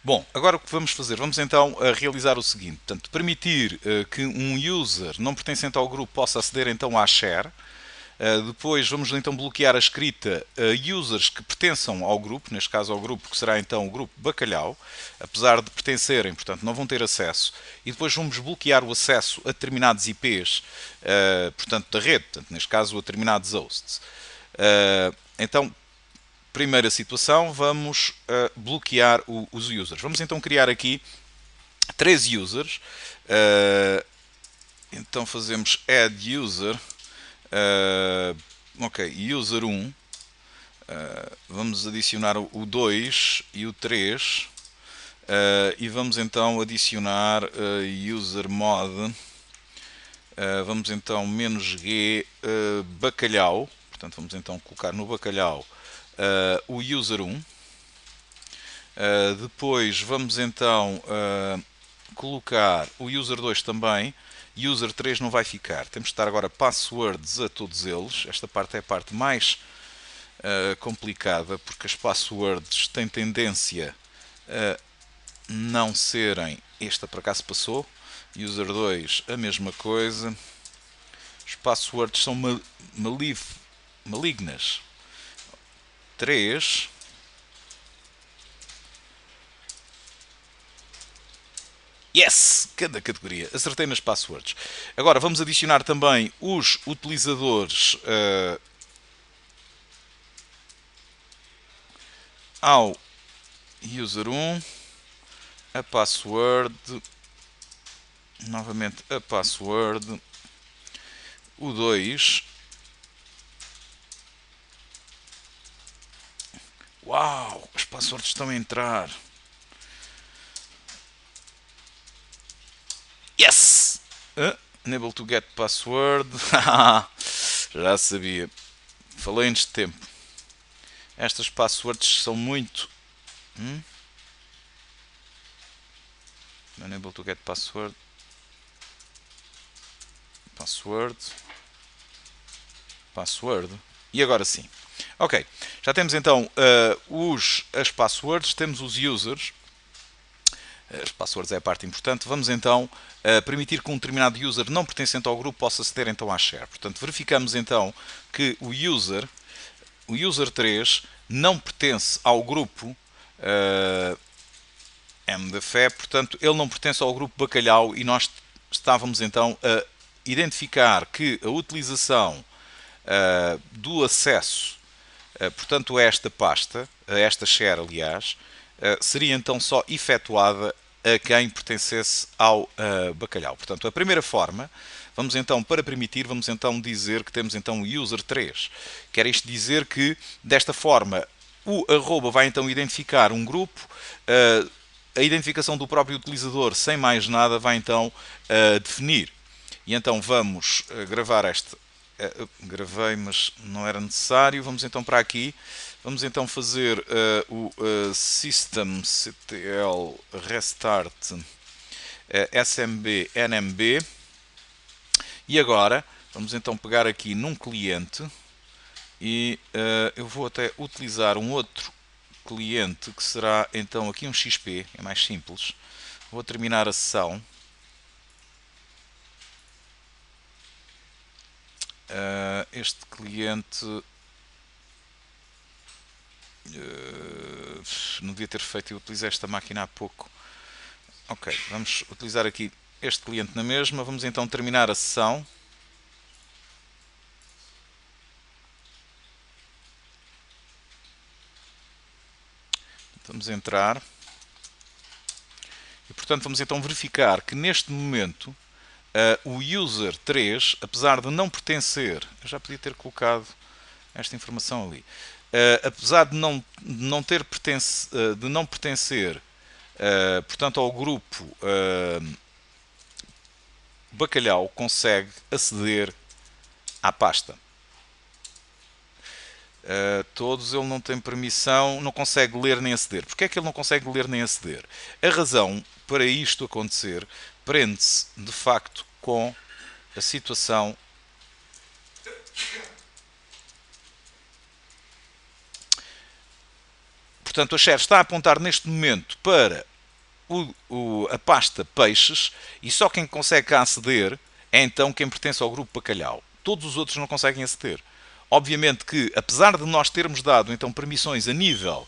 Bom, agora o que vamos fazer? Vamos então realizar o seguinte, portanto, permitir que um user não pertencente ao grupo possa aceder então à share. Depois vamos então bloquear a escrita users que pertençam ao grupo, neste caso ao grupo que será então o grupo bacalhau, apesar de pertencerem, portanto não vão ter acesso. E depois vamos bloquear o acesso a determinados IPs, portanto da rede, portanto, neste caso a determinados hosts. Então, primeira situação, vamos bloquear os users. Vamos então criar aqui três users. Então fazemos add user. Ok, user 1. Vamos adicionar o 2 e o 3. E vamos então adicionar user mod. Vamos então "-g bacalhau". Portanto, vamos então colocar no bacalhau o user 1. Depois vamos então colocar o user 2 também. User 3 não vai ficar. Temos que dar agora passwords a todos eles. Esta parte é a parte mais complicada, porque as passwords têm tendência a não serem. Esta por acaso passou. User 2 a mesma coisa. Os passwords são malignas. 3. Yes! Cada categoria. Acertei nas passwords. Agora vamos adicionar também os utilizadores ao user 1. A password. Novamente a password. O 2. Uau! As passwords estão a entrar. Yes! Unable to get password. Já sabia. Falei antes de tempo. Estas passwords são muito. Unable to get password. Password. E agora sim. Ok. Já temos então as passwords, temos os users. As passwords é a parte importante. Vamos então permitir que um determinado user não pertencente ao grupo possa aceder então à share. Portanto, verificamos então que o user 3, não pertence ao grupo M da Fé, portanto, ele não pertence ao grupo bacalhau e nós estávamos então a identificar que a utilização do acesso, portanto, a esta pasta, a esta share, aliás, seria então só efetuada a quem pertencesse ao bacalhau. Portanto, a primeira forma, vamos então, para permitir, vamos então dizer que temos então o user 3. Quer isto dizer que, desta forma, o arroba vai então identificar um grupo, a identificação do próprio utilizador, sem mais nada, vai então definir. E então vamos gravar este. Gravei, mas não era necessário. Vamos então para aqui. Vamos então fazer o systemctl restart smb nmb. E agora vamos então pegar aqui num cliente e eu vou até utilizar um outro cliente que será então aqui um XP, é mais simples. Vou terminar a sessão. Este cliente não devia ter feito, eu utilizei esta máquina há pouco. Ok, vamos utilizar aqui este cliente na mesma. Vamos então terminar a sessão. Vamos entrar. E portanto vamos então verificar que neste momento o user 3, apesar de não pertencer, eu já podia ter colocado esta informação ali, apesar de não pertencer, portanto, ao grupo bacalhau, consegue aceder à pasta. Todos ele não tem permissão, não consegue ler nem aceder. Porquê é que ele não consegue ler nem aceder? A razão para isto acontecer prende-se de facto com a situação portanto a share está a apontar neste momento para a pasta peixes e só quem consegue cá aceder é então quem pertence ao grupo bacalhau. Todos os outros não conseguem aceder. Obviamente que, apesar de nós termos dado então permissões a nível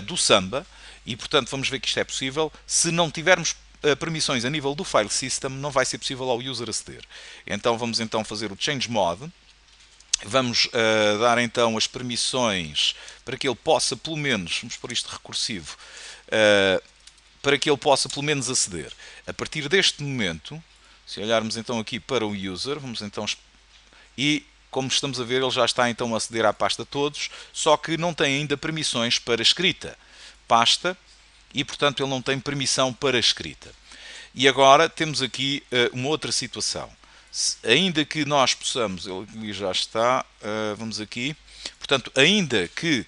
do Samba, e portanto vamos ver que isto é possível, se não tivermos permissões a nível do file system, não vai ser possível ao user aceder. Então vamos então fazer o change mod. Vamos dar então as permissões para que ele possa pelo menos, vamos pôr isto recursivo, para que ele possa pelo menos aceder. A partir deste momento, se olharmos então aqui para o user, vamos então, e como estamos a ver, ele já está então a aceder à pasta todos, só que não tem ainda permissões para escrita. Pasta, e portanto ele não tem permissão para escrita. E agora temos aqui uma outra situação. Ainda que nós possamos, ele já está, vamos aqui, portanto, ainda que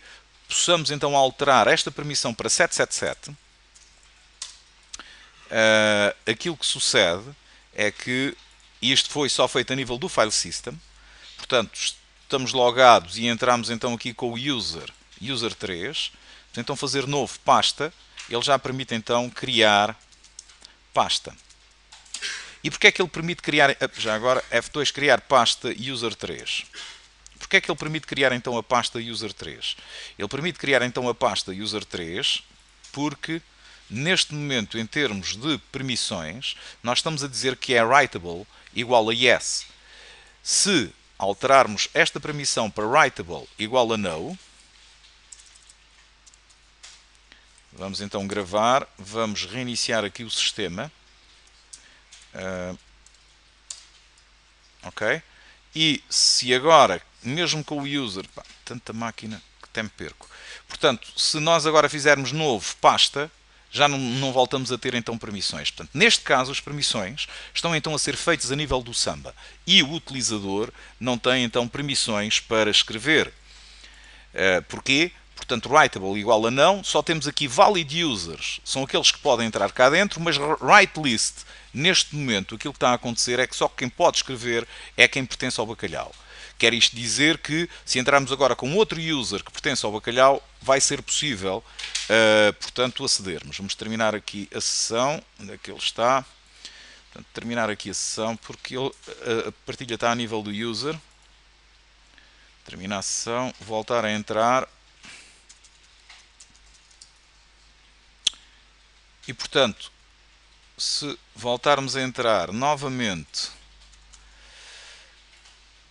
possamos então alterar esta permissão para 777, aquilo que sucede é que isto foi só feito a nível do file system, portanto, estamos logados e entramos então aqui com o user 3, então fazer novo pasta, ele já permite então criar pasta. E porquê é que ele permite criar, já agora, F2, criar pasta user3? Porquê é que ele permite criar então a pasta user3? Ele permite criar então a pasta user3 porque, neste momento, em termos de permissões, nós estamos a dizer que é writable igual a yes. Se alterarmos esta permissão para writable igual a no, vamos então gravar, vamos reiniciar aqui o sistema. Ok? E se agora, mesmo com o user, tanta máquina que até me perco. Portanto, se nós agora fizermos novo pasta, já não voltamos a ter então permissões. Portanto, neste caso, as permissões estão então a ser feitas a nível do Samba. E o utilizador não tem então permissões para escrever. Porquê? Portanto, writable igual a não, só temos aqui valid users, são aqueles que podem entrar cá dentro, mas write list, neste momento, aquilo que está a acontecer é que só quem pode escrever é quem pertence ao bacalhau. Quer isto dizer que, se entrarmos agora com outro user que pertence ao bacalhau, vai ser possível, portanto, acedermos. Vamos terminar aqui a sessão, onde é que ele está? Portanto, terminar aqui a sessão, porque a partilha está a nível do user. Terminar a sessão, voltar a entrar. E, portanto, se voltarmos a entrar novamente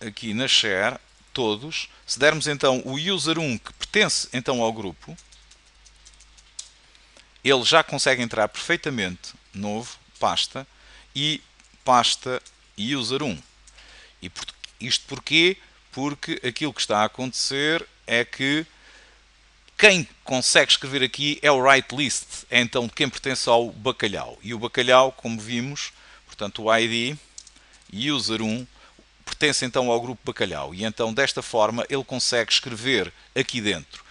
aqui na share, todos, se dermos então o user 1 que pertence então ao grupo, ele já consegue entrar perfeitamente, novo, pasta, e pasta user 1. E isto porquê? Porque aquilo que está a acontecer é que quem consegue escrever aqui é o write list, é então quem pertence ao bacalhau. E o bacalhau, como vimos, portanto o ID user1 pertence então ao grupo bacalhau. E então desta forma ele consegue escrever aqui dentro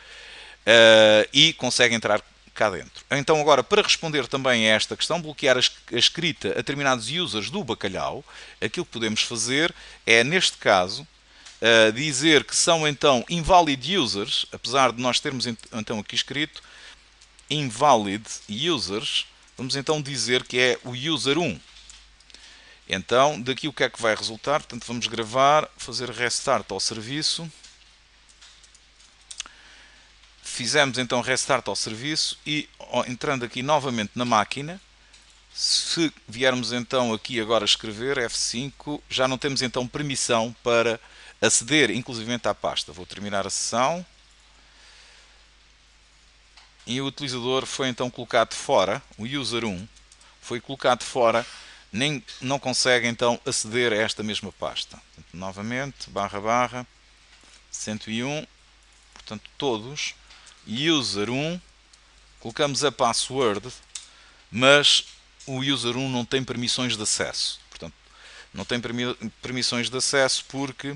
e consegue entrar cá dentro. Então agora, para responder também a esta questão, bloquear a escrita a determinados users do bacalhau, aquilo que podemos fazer é, neste caso, dizer que são então invalid users, apesar de nós termos então aqui escrito invalid users, vamos então dizer que é o user 1. Então, daqui o que é que vai resultar? Portanto, vamos gravar, fazer restart ao serviço. Fizemos então restart ao serviço e, entrando aqui novamente na máquina, se viermos então aqui agora escrever F5, já não temos então permissão para aceder inclusivamente à pasta. Vou terminar a sessão. E o utilizador foi então colocado fora, o user 1 foi colocado fora, não consegue então aceder a esta mesma pasta. Portanto, novamente, // 101, portanto todos, user 1, colocamos a password, mas o user 1 não tem permissões de acesso. Portanto, não tem permissões de acesso porque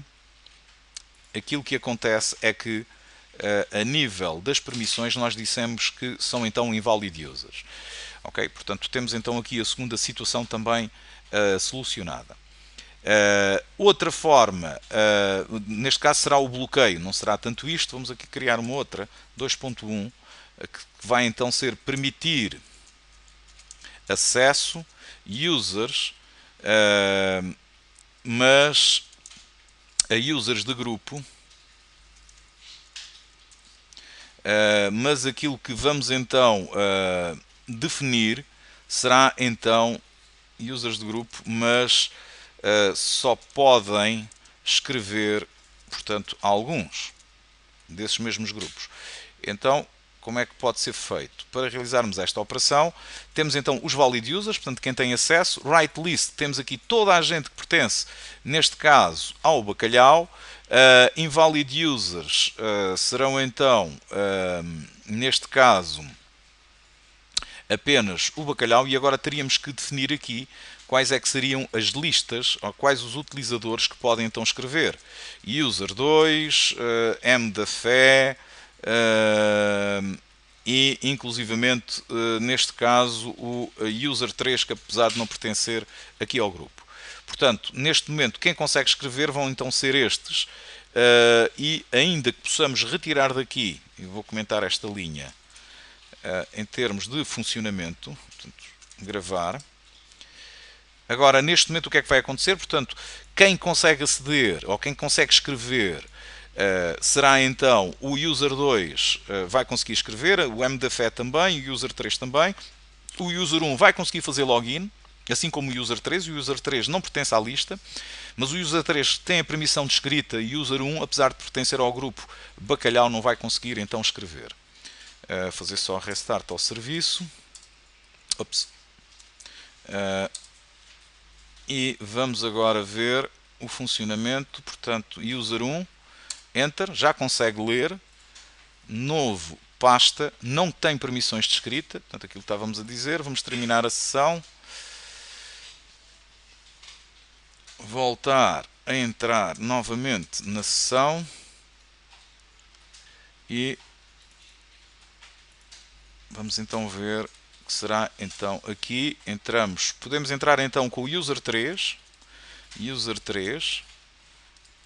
aquilo que acontece é que a nível das permissões nós dissemos que são então invalid users. Ok? Portanto, temos então aqui a segunda situação também solucionada. Outra forma, neste caso será o bloqueio, não será tanto isto, vamos aqui criar uma outra, 2.1, que vai então ser permitir acesso, users, mas a users de grupo, mas aquilo que vamos então definir será então users de grupo, mas só podem escrever, portanto, alguns desses mesmos grupos. Então, como é que pode ser feito? Para realizarmos esta operação, temos então os valid users, portanto, quem tem acesso. Write list, temos aqui toda a gente que pertence, neste caso, ao bacalhau. Invalid users serão então, neste caso, apenas o bacalhau. E agora teríamos que definir aqui quais é que seriam as listas, ou quais os utilizadores que podem então escrever. User 2, M da fé, e inclusivamente neste caso o user 3, que apesar de não pertencer aqui ao grupo. Portanto, neste momento quem consegue escrever vão então ser estes, e ainda que possamos retirar daqui, eu vou comentar esta linha em termos de funcionamento, portanto, gravar. Agora, neste momento, o que é que vai acontecer? Portanto, quem consegue aceder ou quem consegue escrever será então o user 2 vai conseguir escrever, o M da fé também, o user 3 também. O user 1 vai conseguir fazer login, assim como o user 3. O user 3 não pertence à lista, mas o user 3 tem a permissão de escrita e o user 1, apesar de pertencer ao grupo bacalhau, não vai conseguir então escrever. Fazer só restart ao serviço. Ops. E vamos agora ver o funcionamento. Portanto, user 1, enter, já consegue ler. Novo, pasta, não tem permissões de escrita, portanto aquilo que estávamos a dizer. Vamos terminar a sessão. Voltar a entrar novamente na sessão. E vamos então ver que será então aqui. Entramos, podemos entrar então com o user 3. User 3,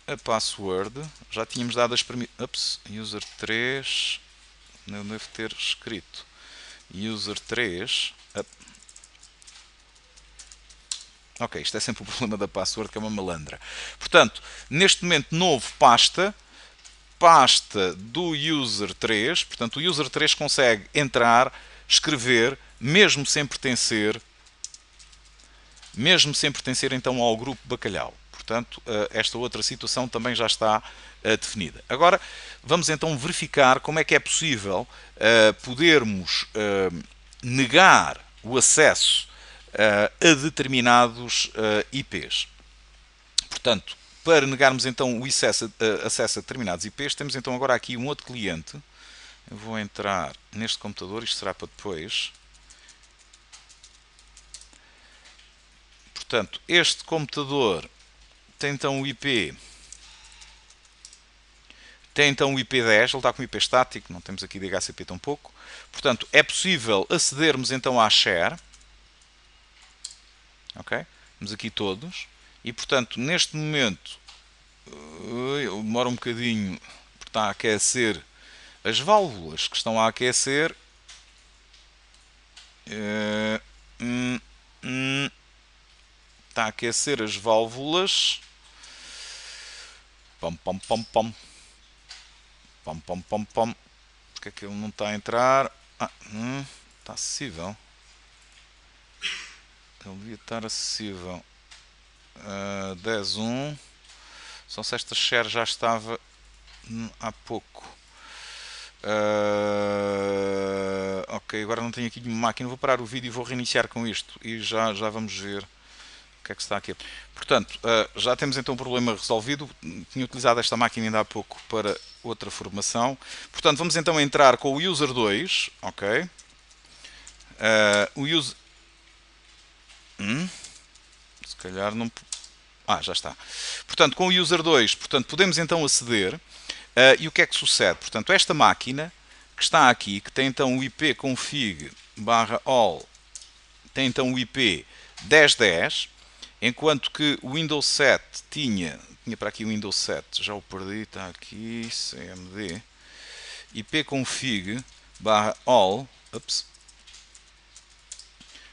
a password, já tínhamos dado as permissões. User 3, não devo ter escrito. User 3, ok, isto é sempre o problema da password, que é uma malandra. Portanto, neste momento, novo pasta do user 3, portanto o user 3 consegue entrar, escrever, mesmo sem pertencer então ao grupo bacalhau. Portanto, esta outra situação também já está definida. Agora, vamos então verificar como é que é possível podermos negar o acesso a determinados IPs. Portanto, para negarmos então o acesso a determinados IPs, temos então agora aqui um outro cliente. Eu vou entrar neste computador, isto será para depois. Portanto, este computador tem então o IP. Tem então o IP 10, ele está com o IP estático, não temos aqui DHCP tampouco. Portanto, é possível acedermos então à share. Ok? Temos aqui todos. E portanto, neste momento, demora um bocadinho, porque está a aquecer as válvulas que estão a aquecer. Está a aquecer as válvulas. Pom, pom, pom, pom. Pom, pom, pom, pom. Porque é que ele não está a entrar? Está acessível. Ele devia estar acessível. 10.1. Só se esta share já estava há pouco. Ok, agora não tenho aqui nenhuma máquina. Vou parar o vídeo e vou reiniciar com isto. E já vamos ver o que é que está aqui. Portanto, já temos então o problema resolvido. Tinha utilizado esta máquina ainda há pouco para outra formação. Portanto, vamos então entrar com o user 2. Ok. O user... Se calhar não... já está. Portanto, com o user 2, portanto, podemos então aceder. E o que é que sucede? Portanto, esta máquina que está aqui, que tem então o IP config/all, tem então o IP 1010, enquanto que o Windows 7 tinha para aqui o Windows 7, já o perdi, está aqui, cmd, IP config/all,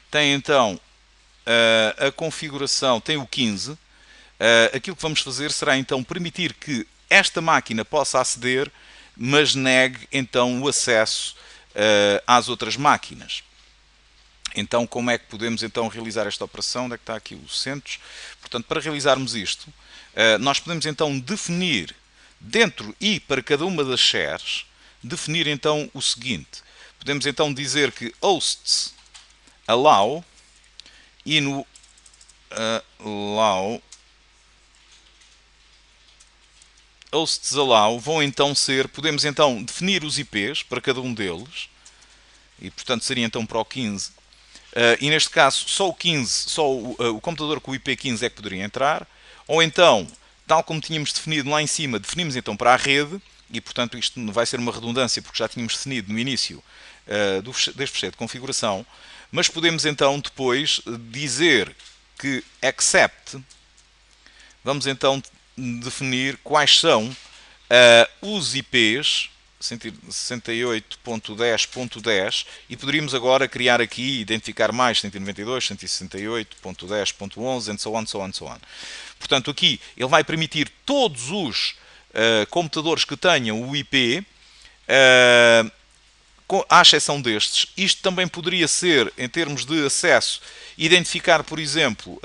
tem então a configuração, tem o 15. Aquilo que vamos fazer será então permitir que esta máquina possa aceder, mas negue então o acesso às outras máquinas. Então, como é que podemos então realizar esta operação? Onde é que está aqui o centros? Portanto, para realizarmos isto, nós podemos então definir dentro e para cada uma das shares, definir então o seguinte. Podemos então dizer que hosts allow e no allow hosts allow vão então ser, podemos então definir os IPs para cada um deles e portanto seria então para o 15. E neste caso só o 15, só o computador com o IP 15 é que poderia entrar, ou então, tal como tínhamos definido lá em cima, definimos então para a rede, e portanto isto vai ser uma redundância porque já tínhamos definido no início deste fecheiro de configuração, mas podemos então depois dizer que except, vamos então definir quais são os IPs 168.10.10 e poderíamos agora criar aqui, identificar mais 192, 168.10.11 and so on, so on, so on. Portanto, aqui ele vai permitir todos os computadores que tenham o IP, à exceção destes. Isto também poderia ser, em termos de acesso, identificar, por exemplo,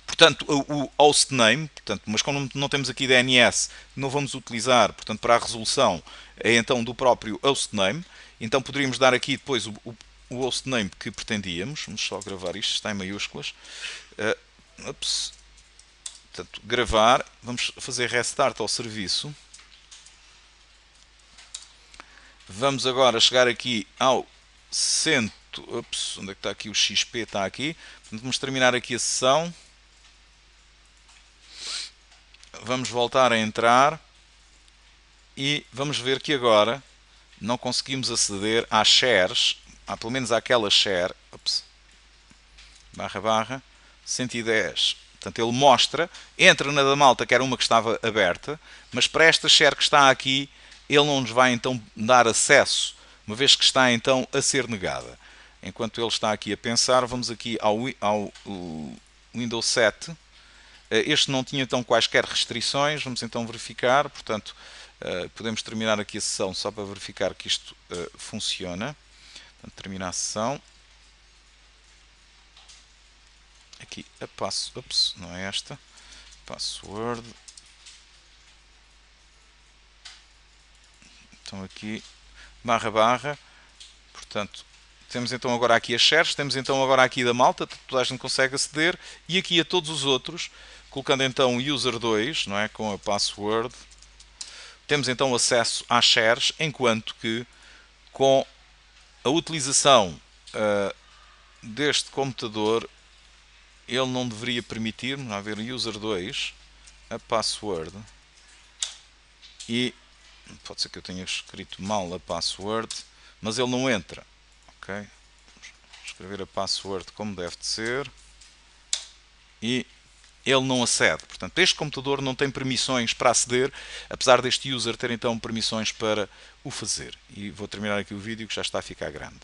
portanto, o hostname, portanto, mas como não temos aqui DNS, não vamos utilizar, portanto, para a resolução, então, do próprio hostname. Então, poderíamos dar aqui depois o hostname que pretendíamos. Vamos só gravar isto, está em maiúsculas. Portanto, gravar. Vamos fazer restart ao serviço. Vamos agora chegar aqui ao onde é que está aqui o XP? Está aqui. Portanto, vamos terminar aqui a sessão. Vamos voltar a entrar e vamos ver que agora não conseguimos aceder às shares, pelo menos àquela share, // 110. Portanto, ele mostra, entra na da malta, que era uma que estava aberta, mas para esta share que está aqui, ele não nos vai então dar acesso, uma vez que está então a ser negada. Enquanto ele está aqui a pensar, vamos aqui ao Windows 7. Este não tinha então quaisquer restrições, vamos então verificar, portanto, podemos terminar aqui a sessão só para verificar que isto funciona. Portanto, terminar a sessão. Aqui a não é esta, password. Então aqui, //, portanto, temos então agora aqui as shares, temos então agora aqui da malta, toda a gente consegue aceder, e aqui a todos os outros, colocando então user2, não é, com a password, temos então acesso às shares, enquanto que com a utilização deste computador, ele não deveria permitir-me, a ver, user2, a password, e pode ser que eu tenha escrito mal a password, mas ele não entra. Ok? Vamos escrever a password como deve de ser, e ele não acede. Portanto, este computador não tem permissões para aceder, apesar deste user ter então permissões para o fazer. E vou terminar aqui o vídeo que já está a ficar grande.